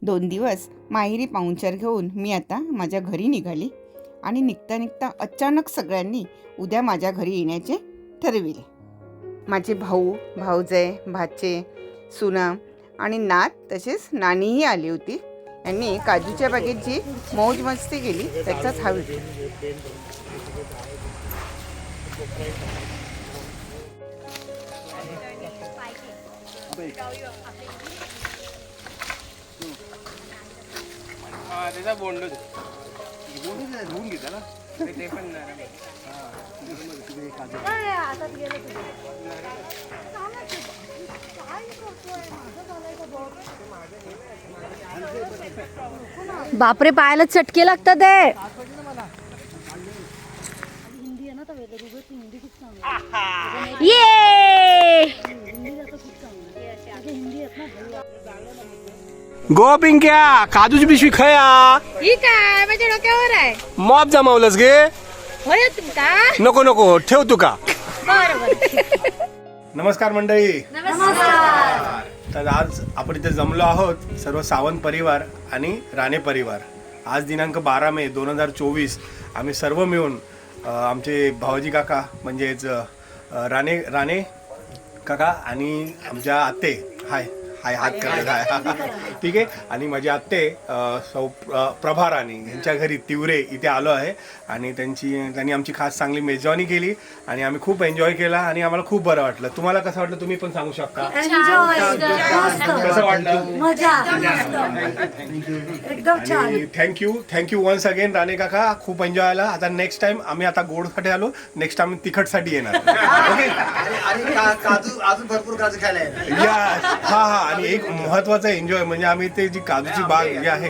2 दिवस माहेरी पाहुणचार घेऊन मी आता माझ्या घरी निघाली आणि निघता निघता अचानक सगळ्यांनी उद्या माझ्या घरी येण्याचे ठरविले. माझे भाऊ, भाऊजय, भाचे, सुना आणि नात तसेच नानीही आली होती. यांनी काजूच्या बागेत जी मौज मस्ती केली त्याचाच हा व्हिडिओ. त्याचा बोंड धुवून घेता ना ते पण बापरे, पायाला चटके लागतात ते. गो पिंक्या, काजूची पिशवी खया ही काय माझ्या डोक्यावर आहे. मॉप जमावलंस गे. होय तुमका नको नको ठेव तू का. बरोबर. नमस्कार मंडळी. नमस्कार. तर आज आपण इथे जमलो आहोत सर्व सावंत परिवार आणि राणे परिवार. आज दिनांक 12 मे 2024 आम्ही सर्व मिळून आमचे भाऊजी काका म्हणजेच राणे काका आणि आमच्या आत्ते हाय हात करत आहे ठीक आहे. आणि माझी आत्ते सौ प्रभा राणी यांच्या घरी तिवरे इथे आलो आहे आणि त्यांनी आमची खास चांगली मेजवानी केली आणि आम्ही खूप एन्जॉय केला आणि आम्हाला खूप बरं वाटलं. तुम्हाला कसं वाटलं तुम्ही पण सांगू शकता कसं वाटलं. आणि थँक्यू वन्स अगेन राणे काका, खूप एन्जॉय आला. आता नेक्स्ट टाइम आम्ही आता गोडसाठी आलो, नेक्स्ट टाइम तिखटसाठी येणार. अजून भरपूर काजू खायला यस हा हा. आणि एक महत्वाचा एन्जॉय म्हणजे आम्ही ते जी काजूची बाग जी आहे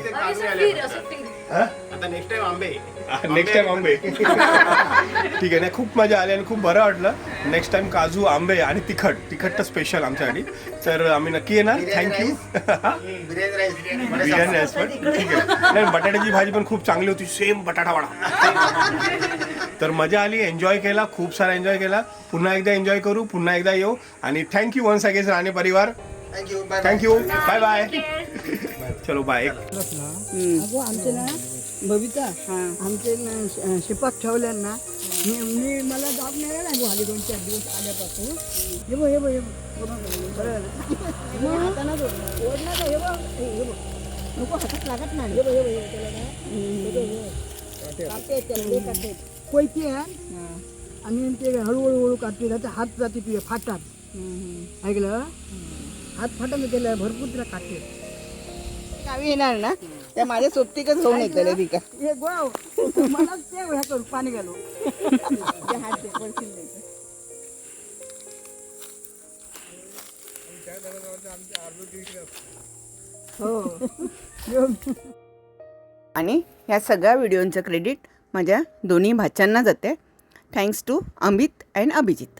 आता नेक्स्ट टाइम आंबे ठीक आहे ना. खूप मजा आली आणि खूप बरं वाटलं. नेक्स्ट टाइम काजू, आंबे आणि तिखट तर स्पेशल आमच्यासाठी. तर आम्ही नक्की येणार. थँक्यू. बिर्याणी राईस पण ठीक आहे. नाही, बटाट्याची भाजी पण खूप चांगली होती, सेम बटाटा वडा. तर मजा आली, एन्जॉय केला, खूप सारा एन्जॉय केला. पुन्हा एकदा एन्जॉय करू, पुन्हा एकदा येऊ. आणि थँक्यू वन्स अगेन राणे परिवार. थँक्यू. Bye bye. चलो बाय. आमचे ना बबिता आमचे शिपाक ठेवल्या ना. मी मला जॉब नाही लागू आली 2-4 दिवस आल्यापासून. हे बघ नको हातात लागत नाही. कोयती आहे आणि ते हळूहळू काढते त्याचा हात जाते तुझे फाटात. ऐकलं, हात फाटत केलं भरपूर तिला काढते. गावी येणार ना त्या माझ्या सोबतीकच होऊन येतले ती का हे गोव मला ते ह्या करू पाणी घालू. आणि ह्या सगळ्या व्हिडिओचं क्रेडिट माझ्या दोन्ही भाच्यांना जाते. Thanks to Amit and Abhijit.